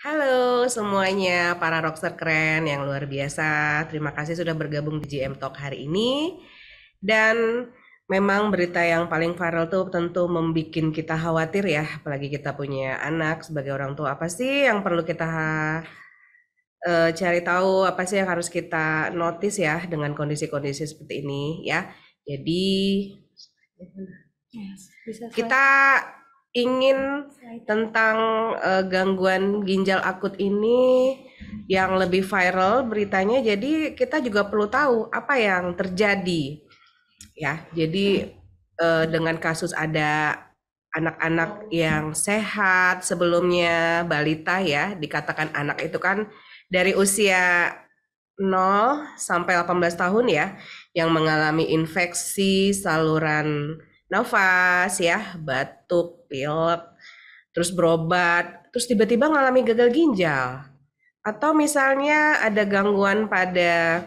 Halo semuanya, para rockstar keren yang luar biasa. Terima kasih sudah bergabung di GM Talk hari ini. Dan memang berita yang paling viral tuh tentu membuat kita khawatir ya, apalagi kita punya anak sebagai orang tua. Apa sih yang perlu kita cari tahu, apa sih yang harus kita notice ya dengan kondisi-kondisi seperti ini ya. Jadi kita ingin tentang gangguan ginjal akut ini yang lebih viral beritanya. Jadi kita juga perlu tahu apa yang terjadi ya. Jadi dengan kasus ada anak-anak yang sehat sebelumnya balita ya, dikatakan anak itu kan dari usia 0 sampai 18 tahun ya, yang mengalami infeksi saluran nafas ya, batuk, pilek, terus berobat, terus tiba-tiba mengalami gagal ginjal. Atau misalnya ada gangguan pada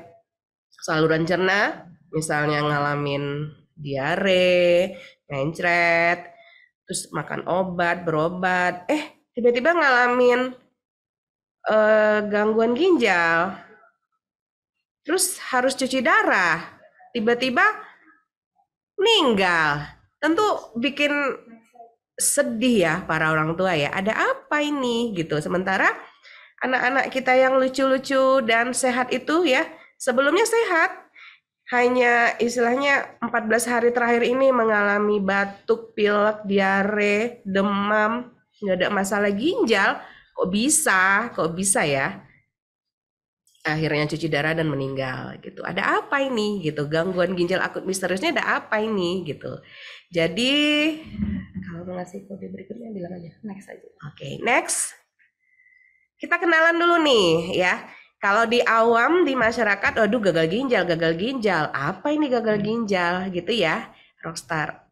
saluran cerna, misalnya ngalamin diare, mencret, terus makan obat, berobat, tiba-tiba ngalamin gangguan ginjal, terus harus cuci darah, tiba-tiba meninggal. Tentu bikin sedih ya para orang tua ya. Ada apa ini gitu. Sementara anak-anak kita yang lucu-lucu dan sehat itu ya, sebelumnya sehat, hanya istilahnya 14 hari terakhir ini mengalami batuk, pilek, diare, demam, nggak ada masalah ginjal. Kok bisa ya? Akhirnya cuci darah dan meninggal gitu. Ada apa ini gitu? Gangguan ginjal akut misteriusnya ada apa ini gitu. Jadi kalau mau ngasih kode berikutnya bilang aja. Next aja. Oke, next. Kita kenalan dulu nih ya. Kalau di awam di masyarakat, waduh gagal ginjal. Apa ini gagal ginjal gitu ya? Roster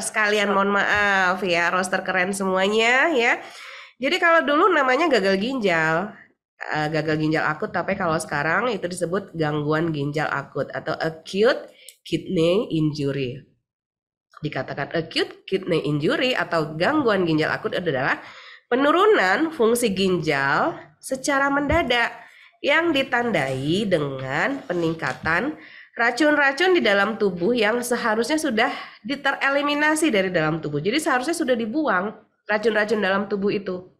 sekalian mohon maaf ya, roster keren semuanya ya. Jadi kalau dulu namanya gagal ginjal akut, tapi kalau sekarang itu disebut gangguan ginjal akut atau acute kidney injury. Dikatakan acute kidney injury atau gangguan ginjal akut adalah penurunan fungsi ginjal secara mendadak yang ditandai dengan peningkatan racun-racun di dalam tubuh yang seharusnya sudah tereliminasi dari dalam tubuh. Jadi seharusnya sudah dibuang racun-racun dalam tubuh itu.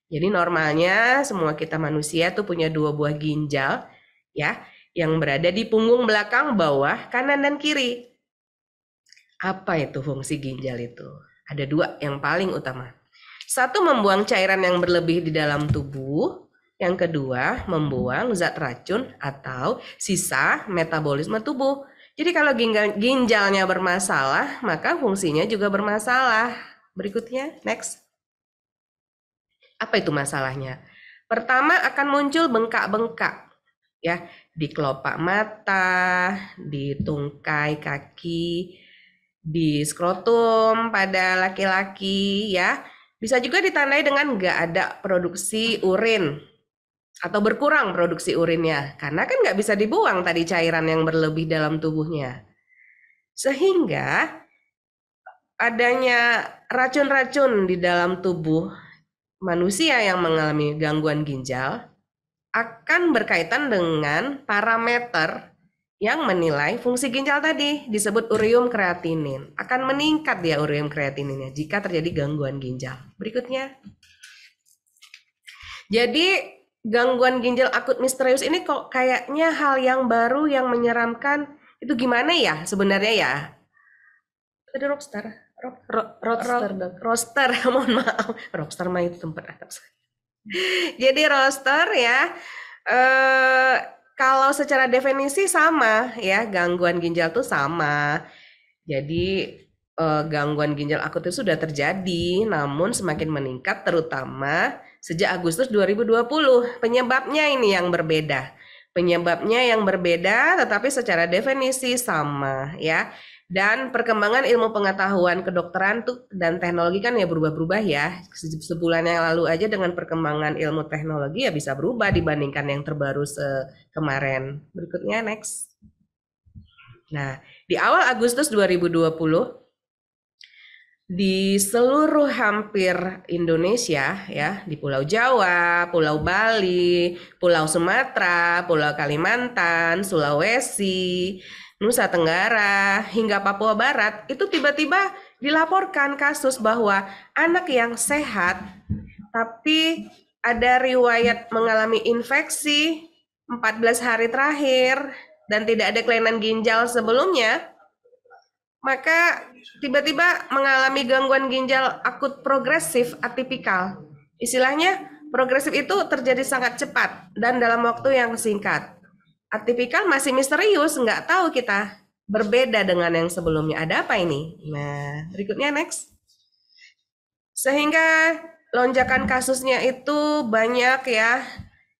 Jadi normalnya semua kita manusia tuh punya 2 buah ginjal ya, yang berada di punggung belakang, bawah, kanan dan kiri. Apa itu fungsi ginjal itu? Ada 2 yang paling utama. Satu, membuang cairan yang berlebih di dalam tubuh. Yang kedua, membuang zat racun atau sisa metabolisme tubuh. Jadi kalau ginjalnya bermasalah, maka fungsinya juga bermasalah. Berikutnya, next. Apa itu masalahnya? Pertama akan muncul bengkak-bengkak ya di kelopak mata, di tungkai kaki, di skrotum pada laki-laki ya. Bisa juga ditandai dengan nggak ada produksi urin atau berkurang produksi urinnya karena kan nggak bisa dibuang tadi cairan yang berlebih dalam tubuhnya. Sehingga adanya racun-racun di dalam tubuh manusia yang mengalami gangguan ginjal akan berkaitan dengan parameter yang menilai fungsi ginjal tadi, disebut ureum kreatinin. Akan meningkat dia ureum kreatininnya jika terjadi gangguan ginjal. Berikutnya. Jadi gangguan ginjal akut misterius ini kok kayaknya hal yang baru yang menyeramkan. Itu gimana ya sebenarnya ya? Ada roster, mohon maaf. Roster mah itu tempat atas. Jadi roster ya, kalau secara definisi sama ya, gangguan ginjal tuh sama. Jadi gangguan ginjal akut itu sudah terjadi, namun semakin meningkat terutama sejak Agustus 2020. Penyebabnya ini yang berbeda. Tetapi secara definisi sama ya. Dan perkembangan ilmu pengetahuan kedokteran tuh dan teknologi kan ya berubah-berubah ya. Sebulan yang lalu aja dengan perkembangan ilmu teknologi ya bisa berubah dibandingkan yang terbaru kemarin. Berikutnya next. Nah, di awal Agustus 2020 di seluruh hampir Indonesia ya, di Pulau Jawa, Pulau Bali, Pulau Sumatera, Pulau Kalimantan, Sulawesi, Nusa Tenggara, hingga Papua Barat, itu tiba-tiba dilaporkan kasus bahwa anak yang sehat tapi ada riwayat mengalami infeksi 14 hari terakhir dan tidak ada kelainan ginjal sebelumnya, maka tiba-tiba mengalami gangguan ginjal akut progresif atipikal. Istilahnya, progresif itu terjadi sangat cepat dan dalam waktu yang singkat. Atipikal masih misterius, nggak tahu kita. Berbeda dengan yang sebelumnya. Ada apa ini? Nah, berikutnya next. Sehingga lonjakan kasusnya itu banyak ya,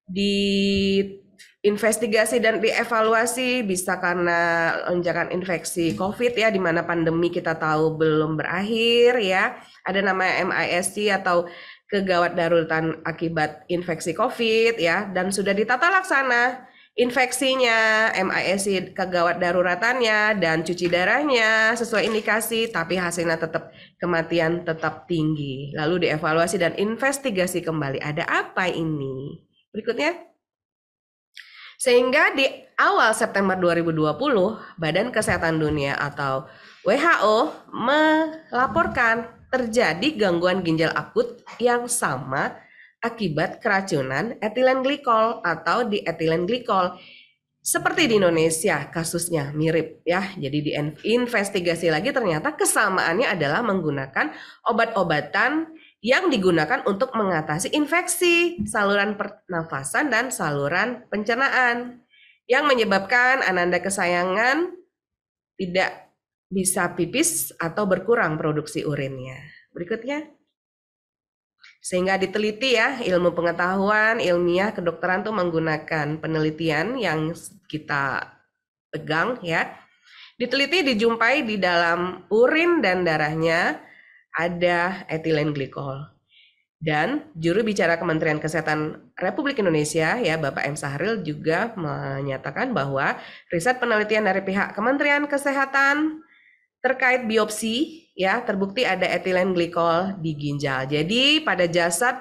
diinvestigasi dan dievaluasi, bisa karena lonjakan infeksi COVID ya, di mana pandemi kita tahu belum berakhir ya. Ada namanya MISC atau kegawat daruratan akibat infeksi COVID ya, dan sudah ditata laksana infeksinya, MISC kegawat daruratannya, dan cuci darahnya sesuai indikasi, tapi hasilnya tetap kematian tetap tinggi. Lalu dievaluasi dan investigasi kembali. Ada apa ini? Berikutnya. Sehingga di awal September 2020, Badan Kesehatan Dunia atau WHO melaporkan terjadi gangguan ginjal akut yang sama akibat keracunan etilen glikol atau dietilen glikol. Seperti di Indonesia kasusnya mirip ya. Jadi diinvestigasi lagi ternyata kesamaannya adalah menggunakan obat-obatan yang digunakan untuk mengatasi infeksi saluran pernafasan dan saluran pencernaan yang menyebabkan ananda kesayangan tidak bisa pipis atau berkurang produksi urinnya. Berikutnya. Sehingga diteliti ya, ilmu pengetahuan ilmiah kedokteran tuh menggunakan penelitian yang kita pegang ya. Diteliti dijumpai di dalam urin dan darahnya ada etilen glikol. Dan juru bicara Kementerian Kesehatan Republik Indonesia ya Bapak M. Sahril juga menyatakan bahwa riset penelitian dari pihak Kementerian Kesehatan terkait biopsi ya terbukti ada etilen glikol di ginjal. Jadi pada jasad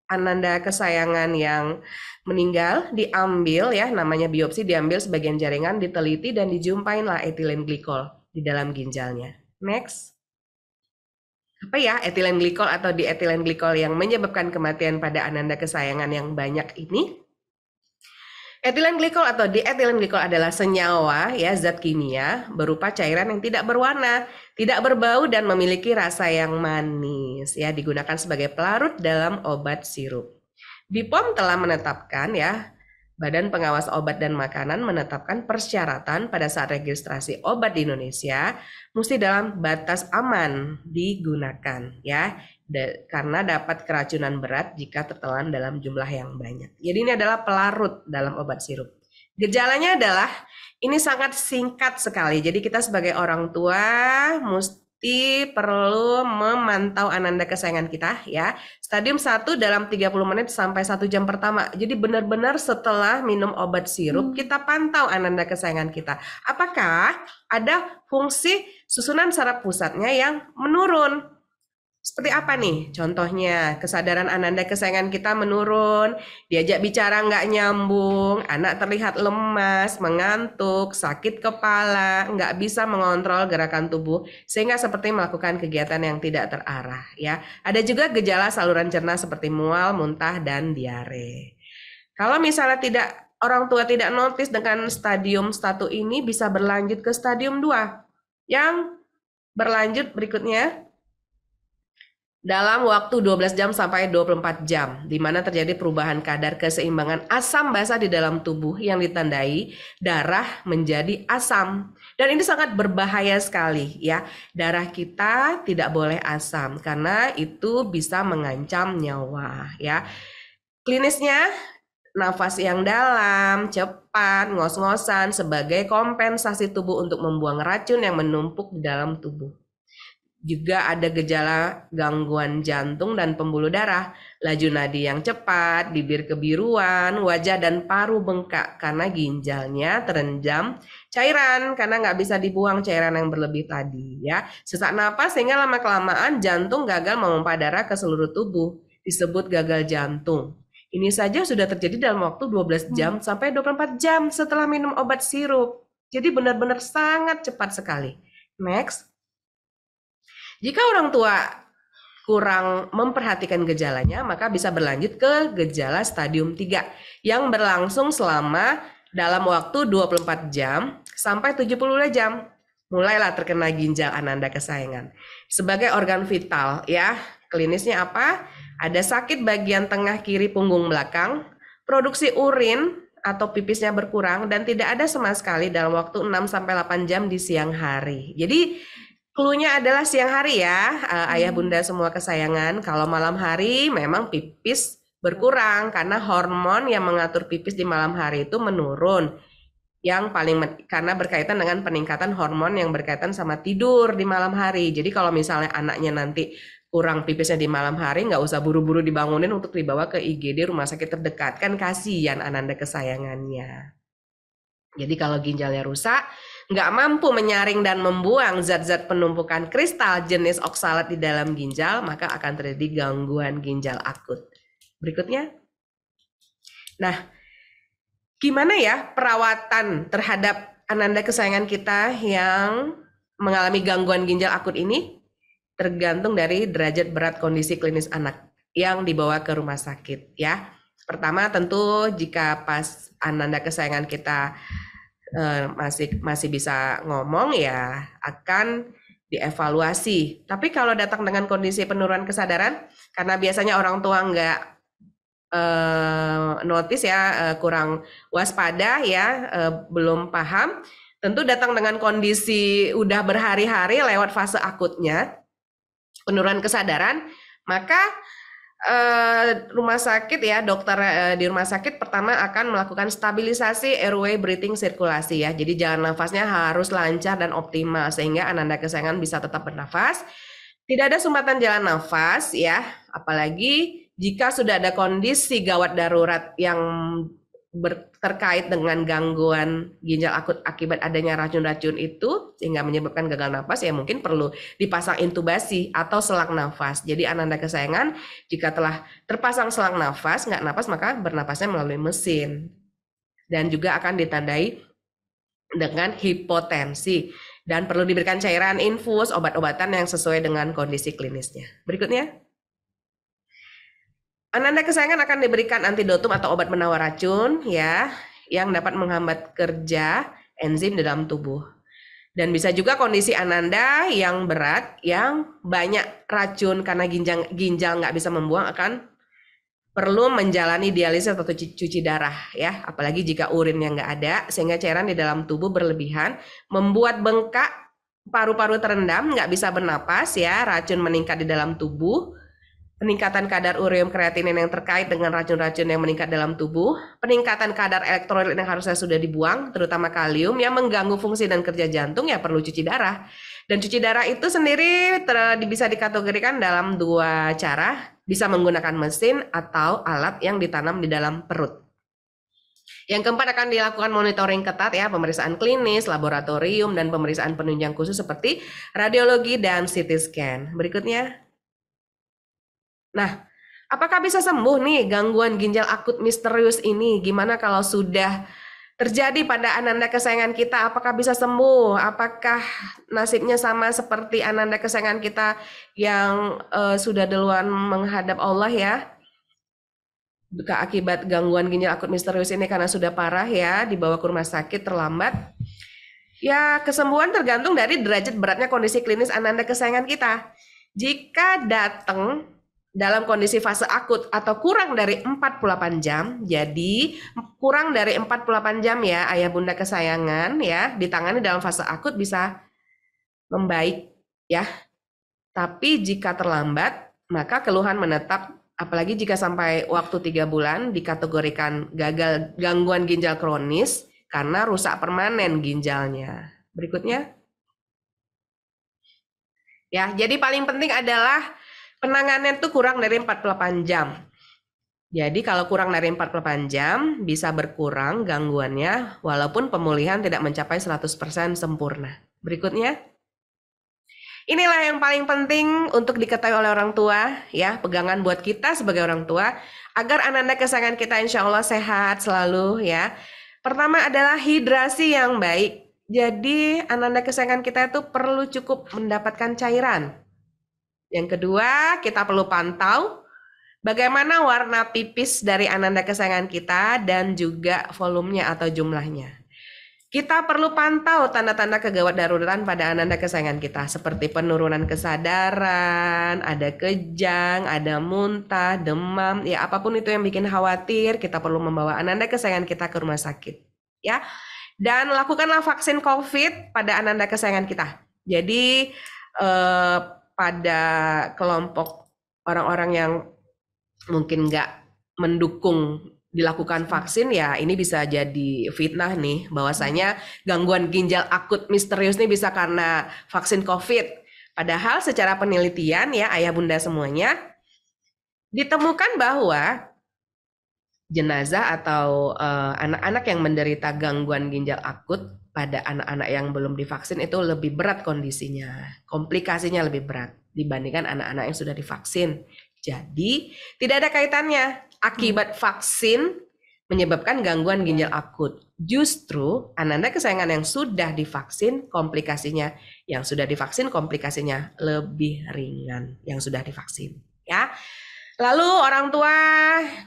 ananda kesayangan yang meninggal diambil ya, namanya biopsi, diambil sebagian jaringan, diteliti dan dijumpainlah etilen glikol di dalam ginjalnya. Next. Apa ya etilen glikol atau dietilen glikol yang menyebabkan kematian pada ananda kesayangan yang banyak ini? Etilen glikol atau dietilen glikol adalah senyawa ya, zat kimia berupa cairan yang tidak berwarna, tidak berbau dan memiliki rasa yang manis ya, digunakan sebagai pelarut dalam obat sirup. BPOM telah menetapkan ya, Badan Pengawas Obat dan Makanan menetapkan persyaratan pada saat registrasi obat di Indonesia mesti dalam batas aman digunakan ya, karena dapat keracunan berat jika tertelan dalam jumlah yang banyak. Jadi ini adalah pelarut dalam obat sirup. Gejalanya adalah ini sangat singkat sekali. Jadi kita sebagai orang tua mesti perlu memantau ananda kesayangan kita ya. Stadium 1 dalam 30 menit sampai 1 jam pertama. Jadi benar-benar setelah minum obat sirup kita pantau ananda kesayangan kita. Apakah ada fungsi susunan saraf pusatnya yang menurun? Seperti apa nih? Contohnya, kesadaran ananda kesayangan kita menurun, diajak bicara nggak nyambung, anak terlihat lemas, mengantuk, sakit kepala, nggak bisa mengontrol gerakan tubuh, sehingga seperti melakukan kegiatan yang tidak terarah. Ya, ada juga gejala saluran cerna seperti mual, muntah, dan diare. Kalau misalnya orang tua tidak notice dengan stadium 1 ini, bisa berlanjut ke stadium 2, yang berlanjut berikutnya dalam waktu 12 jam sampai 24 jam, di mana terjadi perubahan kadar keseimbangan asam basa di dalam tubuh yang ditandai darah menjadi asam. Dan ini sangat berbahaya sekali ya. Darah kita tidak boleh asam karena itu bisa mengancam nyawa ya. Klinisnya nafas yang dalam, cepat, ngos-ngosan sebagai kompensasi tubuh untuk membuang racun yang menumpuk di dalam tubuh. Juga ada gejala gangguan jantung dan pembuluh darah, laju nadi yang cepat, bibir kebiruan, wajah dan paru bengkak karena ginjalnya terendam cairan karena nggak bisa dibuang cairan yang berlebih tadi ya. Sesak napas sehingga lama-kelamaan jantung gagal memompa darah ke seluruh tubuh, disebut gagal jantung. Ini saja sudah terjadi dalam waktu 12 jam sampai 24 jam setelah minum obat sirup. Jadi benar-benar sangat cepat sekali. Next. Jika orang tua kurang memperhatikan gejalanya, maka bisa berlanjut ke gejala stadium 3 yang berlangsung selama dalam waktu 24 jam sampai 72 jam. Mulailah terkena ginjal Ananda kesayangan. Sebagai organ vital ya, klinisnya apa? Ada sakit bagian tengah kiri punggung belakang, produksi urin atau pipisnya berkurang dan tidak ada sama sekali dalam waktu 6 sampai 8 jam di siang hari. Jadi cluenya adalah siang hari ya, ayah bunda semua kesayangan. Kalau malam hari memang pipis berkurang karena hormon yang mengatur pipis di malam hari itu menurun. Yang karena berkaitan dengan peningkatan hormon yang berkaitan sama tidur di malam hari. Jadi kalau misalnya anaknya nanti kurang pipisnya di malam hari, nggak usah buru-buru dibangunin untuk dibawa ke IGD rumah sakit terdekat. Kan kasihan Ananda kesayangannya. Jadi kalau ginjalnya rusak, nggak mampu menyaring dan membuang zat-zat penumpukan kristal jenis oksalat di dalam ginjal, maka akan terjadi gangguan ginjal akut. Berikutnya. Nah, gimana ya perawatan terhadap Ananda kesayangan kita yang mengalami gangguan ginjal akut ini? Tergantung dari derajat berat kondisi klinis anak yang dibawa ke rumah sakit ya. Pertama tentu jika pas Ananda kesayangan kita masih bisa ngomong ya akan dievaluasi. Tapi kalau datang dengan kondisi penurunan kesadaran, karena biasanya orang tua nggak notice ya, kurang waspada ya, belum paham, tentu datang dengan kondisi udah berhari-hari lewat fase akutnya, penurunan kesadaran, maka rumah sakit ya, dokter di rumah sakit pertama akan melakukan stabilisasi airway breathing sirkulasi ya. Jadi jalan nafasnya harus lancar dan optimal sehingga Ananda kesayangan bisa tetap bernafas. Tidak ada sumbatan jalan nafas ya, apalagi jika sudah ada kondisi gawat darurat yang terkait dengan gangguan ginjal akut akibat adanya racun-racun itu sehingga menyebabkan gagal nafas ya mungkin perlu dipasang intubasi atau selang nafas. Jadi Ananda kesayangan jika telah terpasang selang nafas nggak nafas maka bernafasnya melalui mesin dan juga akan ditandai dengan hipotensi dan perlu diberikan cairan infus obat-obatan yang sesuai dengan kondisi klinisnya. Berikutnya. Ananda kesayangan akan diberikan antidotum atau obat penawar racun ya yang dapat menghambat kerja enzim di dalam tubuh. Dan bisa juga kondisi Ananda yang berat yang banyak racun karena ginjal nggak bisa membuang akan perlu menjalani dialisis atau cuci darah ya, apalagi jika urinnya nggak ada sehingga cairan di dalam tubuh berlebihan membuat bengkak, paru-paru terendam, nggak bisa bernapas ya, racun meningkat di dalam tubuh. Peningkatan kadar ureum kreatinin yang terkait dengan racun-racun yang meningkat dalam tubuh, peningkatan kadar elektrolit yang harusnya sudah dibuang, terutama kalium yang mengganggu fungsi dan kerja jantung ya perlu cuci darah. Dan cuci darah itu sendiri bisa dikategorikan dalam dua cara, bisa menggunakan mesin atau alat yang ditanam di dalam perut. Yang keempat akan dilakukan monitoring ketat ya, pemeriksaan klinis, laboratorium, dan pemeriksaan penunjang khusus seperti radiologi dan CT scan. Berikutnya. Nah, apakah bisa sembuh nih gangguan ginjal akut misterius ini? Gimana kalau sudah terjadi pada Ananda kesayangan kita? Apakah bisa sembuh? Apakah nasibnya sama seperti Ananda kesayangan kita yang sudah duluan menghadap Allah ya? Akibat gangguan ginjal akut misterius ini karena sudah parah ya, dibawa ke rumah sakit terlambat. Ya, kesembuhan tergantung dari derajat beratnya kondisi klinis Ananda kesayangan kita. Jika datang dalam kondisi fase akut atau kurang dari 48 jam, jadi kurang dari 48 jam ya ayah bunda kesayangan ya, ditangani dalam fase akut bisa membaik ya. Tapi jika terlambat, maka keluhan menetap, apalagi jika sampai waktu 3 bulan dikategorikan gagal gangguan ginjal kronis karena rusak permanen ginjalnya. Berikutnya. Ya, jadi paling penting adalah penanganan itu kurang dari 48 jam. Jadi kalau kurang dari 48 jam bisa berkurang gangguannya walaupun pemulihan tidak mencapai 100% sempurna. Berikutnya, inilah yang paling penting untuk diketahui oleh orang tua, ya, pegangan buat kita sebagai orang tua agar ananda kesayangan kita insya Allah sehat selalu, ya. Pertama adalah hidrasi yang baik. Jadi ananda kesayangan kita itu perlu cukup mendapatkan cairan. Yang kedua, kita perlu pantau bagaimana warna pipis dari ananda kesayangan kita dan juga volumenya atau jumlahnya. Kita perlu pantau tanda-tanda kegawat daruratan pada ananda kesayangan kita seperti penurunan kesadaran, ada kejang, ada muntah, demam, ya apapun itu yang bikin khawatir, kita perlu membawa ananda kesayangan kita ke rumah sakit, ya. Dan lakukanlah vaksin COVID pada ananda kesayangan kita. Jadi pada kelompok orang-orang yang mungkin nggak mendukung dilakukan vaksin, ya ini bisa jadi fitnah nih bahwasanya gangguan ginjal akut misterius ini bisa karena vaksin COVID. Padahal secara penelitian ya ayah bunda semuanya ditemukan bahwa jenazah atau anak-anak yang menderita gangguan ginjal akut pada anak-anak yang belum divaksin itu lebih berat kondisinya, komplikasinya lebih berat dibandingkan anak-anak yang sudah divaksin. Jadi tidak ada kaitannya akibat vaksin menyebabkan gangguan ginjal akut. Justru ananda kesayangan yang sudah divaksin komplikasinya, yang sudah divaksin komplikasinya lebih ringan yang sudah divaksin, ya. Lalu orang tua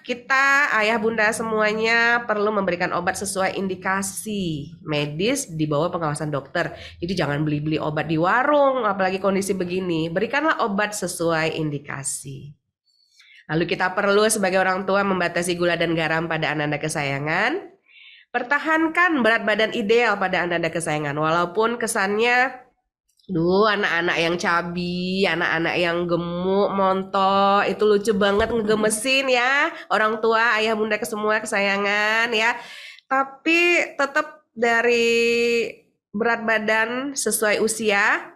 kita, ayah bunda semuanya perlu memberikan obat sesuai indikasi medis di bawah pengawasan dokter. Jadi jangan beli-beli obat di warung, apalagi kondisi begini. Berikanlah obat sesuai indikasi. Lalu kita perlu sebagai orang tua membatasi gula dan garam pada ananda kesayangan. Pertahankan berat badan ideal pada ananda kesayangan, walaupun kesannya anak-anak yang cabi, anak-anak yang gemuk, montok, itu lucu banget ngegemesin ya. Orang tua, ayah bunda semua kesayangan ya. Tapi tetap dari berat badan sesuai usia,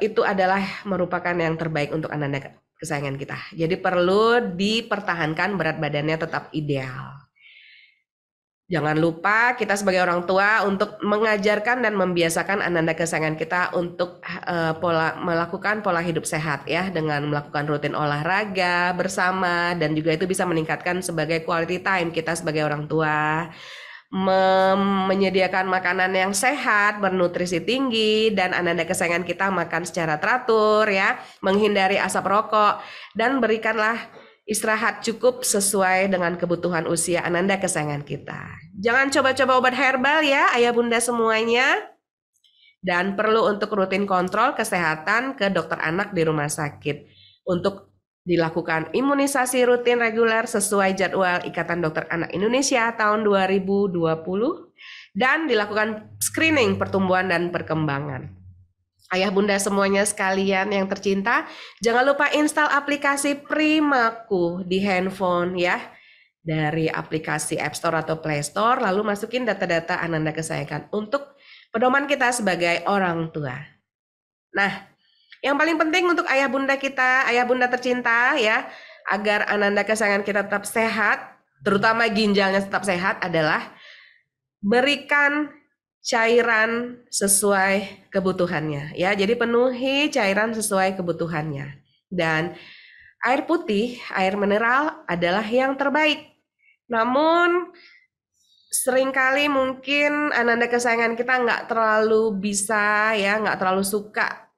itu adalah merupakan yang terbaik untuk ananda kesayangan kita. Jadi perlu dipertahankan berat badannya tetap ideal. Jangan lupa kita sebagai orang tua untuk mengajarkan dan membiasakan ananda kesayangan kita untuk melakukan pola hidup sehat ya, dengan melakukan rutin olahraga bersama, dan juga itu bisa meningkatkan sebagai quality time kita sebagai orang tua. Menyediakan makanan yang sehat, bernutrisi tinggi, dan ananda kesayangan kita makan secara teratur ya, menghindari asap rokok, dan berikanlah istirahat cukup sesuai dengan kebutuhan usia ananda kesayangan kita. Jangan coba-coba obat herbal ya ayah bunda semuanya. Dan perlu untuk rutin kontrol kesehatan ke dokter anak di rumah sakit. Untuk dilakukan imunisasi rutin reguler sesuai jadwal Ikatan Dokter Anak Indonesia tahun 2020. Dan dilakukan screening pertumbuhan dan perkembangan. Ayah bunda semuanya sekalian yang tercinta, jangan lupa install aplikasi Primaku di handphone ya. Dari aplikasi App Store atau Play Store, lalu masukin data-data ananda kesayangan untuk pedoman kita sebagai orang tua. Nah, yang paling penting untuk ayah bunda kita, ayah bunda tercinta ya, agar ananda kesayangan kita tetap sehat, terutama ginjalnya tetap sehat adalah berikan cairan sesuai kebutuhannya ya. Jadi penuhi cairan sesuai kebutuhannya. Dan air putih, air mineral adalah yang terbaik. Namun seringkali mungkin ananda kesayangan kita nggak terlalu bisa ya, nggak terlalu suka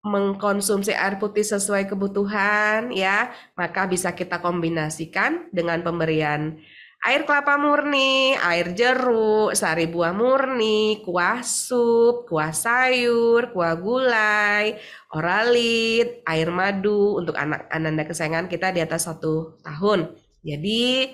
mengkonsumsi air putih sesuai kebutuhan ya. Maka bisa kita kombinasikan dengan pemberian air kelapa murni, air jeruk, sari buah murni, kuah sup, kuah sayur, kuah gulai, oralit, air madu untuk anak ananda kesayangan kita di atas 1 tahun. Jadi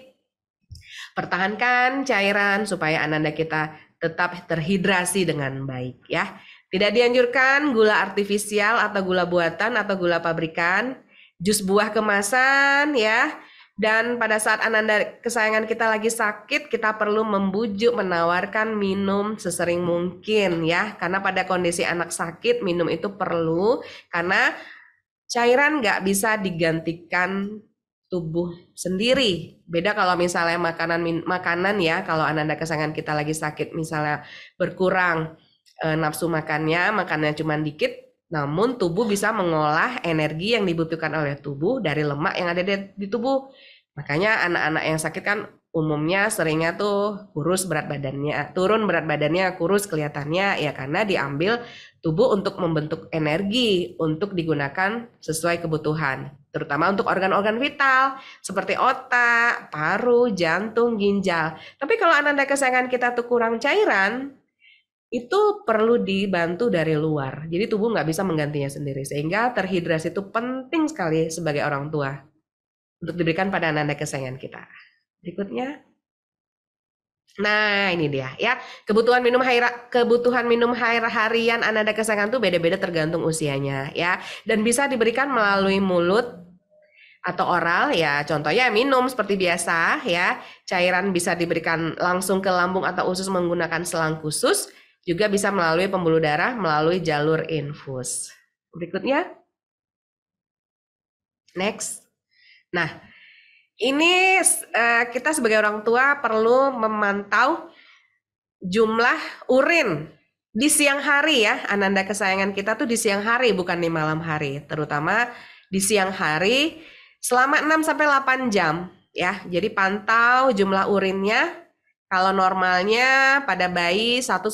pertahankan cairan supaya ananda kita tetap terhidrasi dengan baik ya. Tidak dianjurkan gula artifisial atau gula buatan atau gula pabrikan, jus buah kemasan ya. Dan pada saat Ananda kesayangan kita lagi sakit, kita perlu membujuk, menawarkan minum sesering mungkin ya. Karena pada kondisi anak sakit, minum itu perlu. Karena cairan nggak bisa digantikan tubuh sendiri. Beda kalau misalnya makanan ya, kalau Ananda kesayangan kita lagi sakit, misalnya berkurang nafsu makannya cuma dikit, namun tubuh bisa mengolah energi yang dibutuhkan oleh tubuh dari lemak yang ada di tubuh. Makanya anak-anak yang sakit kan umumnya seringnya tuh kurus berat badannya, turun berat badannya, kurus kelihatannya ya karena diambil tubuh untuk membentuk energi untuk digunakan sesuai kebutuhan, terutama untuk organ-organ vital seperti otak, paru, jantung, ginjal. Tapi kalau Ananda kesayangan kita tuh kurang cairan, itu perlu dibantu dari luar. Jadi tubuh nggak bisa menggantinya sendiri. Sehingga terhidrasi itu penting sekali sebagai orang tua untuk diberikan pada anak kesayangan kita. Berikutnya. Nah, ini dia ya. Kebutuhan minum air harian anak kesayangan tuh beda-beda tergantung usianya ya. Dan bisa diberikan melalui mulut atau oral ya. Contohnya minum seperti biasa ya. Cairan bisa diberikan langsung ke lambung atau usus menggunakan selang khusus. Juga bisa melalui pembuluh darah melalui jalur infus. Berikutnya. Next. Nah, ini kita sebagai orang tua perlu memantau jumlah urin di siang hari ya. Ananda kesayangan kita tuh di siang hari bukan di malam hari. Terutama di siang hari selama 6-8 jam ya. Jadi pantau jumlah urinnya. Kalau normalnya pada bayi 1-2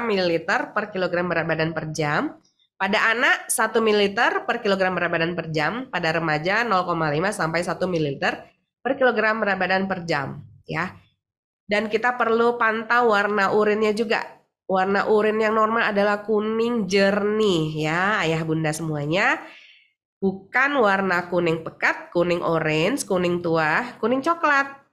ml per kilogram berat badan per jam. Pada anak 1 ml per kilogram berat badan per jam. Pada remaja 0,5 sampai 1 ml per kilogram berat badan per jam. Ya. Dan kita perlu pantau warna urinnya juga. Warna urin yang normal adalah kuning jernih ya ayah bunda semuanya. Bukan warna kuning pekat, kuning orange, kuning tua, kuning coklat.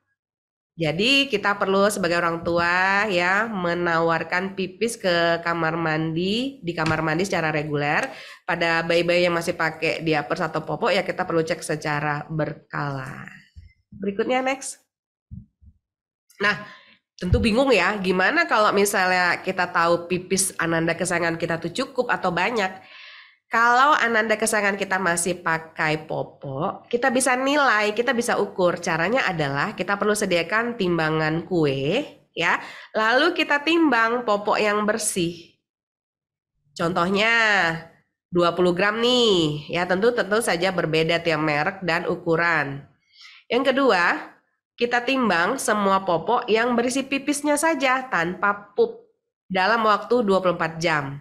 Jadi kita perlu sebagai orang tua ya menawarkan pipis ke kamar mandi, di kamar mandi secara reguler. Pada bayi-bayi yang masih pakai diapers atau popok ya kita perlu cek secara berkala. Berikutnya next. Nah, tentu bingung ya, gimana kalau misalnya kita tahu pipis Ananda kesayangan kita tuh cukup atau banyak. Kalau Ananda kesayangan kita masih pakai popok, kita bisa nilai, kita bisa ukur. Caranya adalah kita perlu sediakan timbangan kue, ya. Lalu kita timbang popok yang bersih. Contohnya 20 gram nih, ya tentu saja berbeda tiap merek dan ukuran. Yang kedua, kita timbang semua popok yang berisi pipisnya saja tanpa pup dalam waktu 24 jam.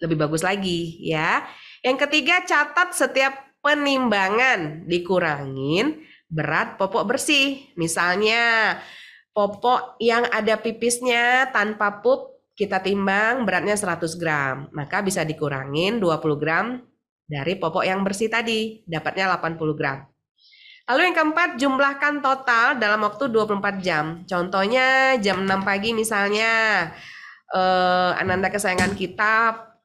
Lebih bagus lagi ya. Yang ketiga, catat setiap penimbangan dikurangin berat popok bersih. Misalnya popok yang ada pipisnya tanpa pup kita timbang beratnya 100 gram. Maka bisa dikurangin 20 gram dari popok yang bersih tadi. Dapatnya 80 gram. Lalu yang keempat, jumlahkan total dalam waktu 24 jam. Contohnya jam 6 pagi misalnya. Ananda kesayangan kita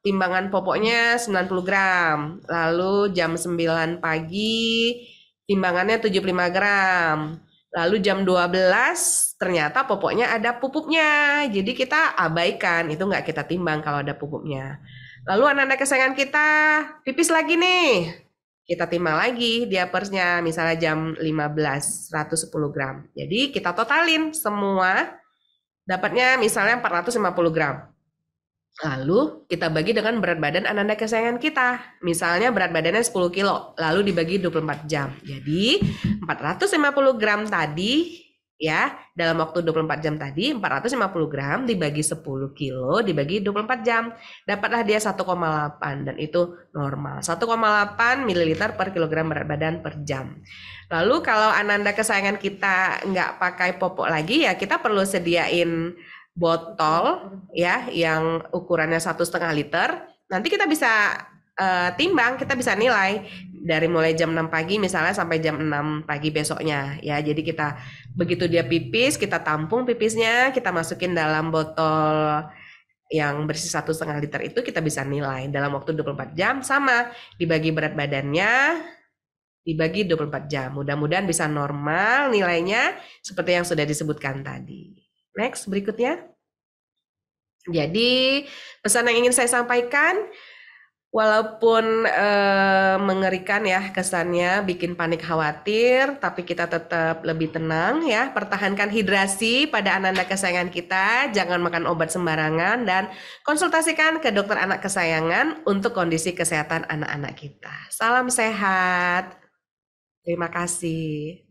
timbangan popoknya 90 gram. Lalu jam 9 pagi timbangannya 75 gram. Lalu jam 12 ternyata popoknya ada pupuknya. Jadi kita abaikan, itu nggak kita timbang kalau ada pupuknya. Lalu Ananda kesayangan kita pipis lagi nih. Kita timbang lagi diapersnya misalnya jam 15, 110 gram. Jadi kita totalin semua dapatnya misalnya 450 gram. Lalu kita bagi dengan berat badan Ananda kesayangan kita. Misalnya berat badannya 10 kilo, lalu dibagi 24 jam. Jadi 450 gram tadi ya, dalam waktu 24 jam tadi 450 gram dibagi 10 kilo dibagi 24 jam. Dapatlah dia 1,8 dan itu normal. 1,8 ml per kilogram berat badan per jam. Lalu kalau Ananda kesayangan kita nggak pakai popok lagi ya kita perlu sediain botol ya yang ukurannya 1,5 liter. Nanti kita bisa timbang, kita bisa nilai dari mulai jam 6 pagi misalnya sampai jam 6 pagi besoknya ya. Jadi kita begitu dia pipis, kita tampung pipisnya, kita masukin dalam botol yang bersih 1,5 liter itu kita bisa nilai dalam waktu 24 jam sama dibagi berat badannya dibagi 24 jam. Mudah-mudahan bisa normal nilainya seperti yang sudah disebutkan tadi. Next, berikutnya. Jadi, pesan yang ingin saya sampaikan, walaupun mengerikan ya kesannya, bikin panik khawatir, tapi kita tetap lebih tenang ya. Pertahankan hidrasi pada anak-anak kesayangan kita, jangan makan obat sembarangan, dan konsultasikan ke dokter anak kesayangan untuk kondisi kesehatan anak-anak kita. Salam sehat. Terima kasih.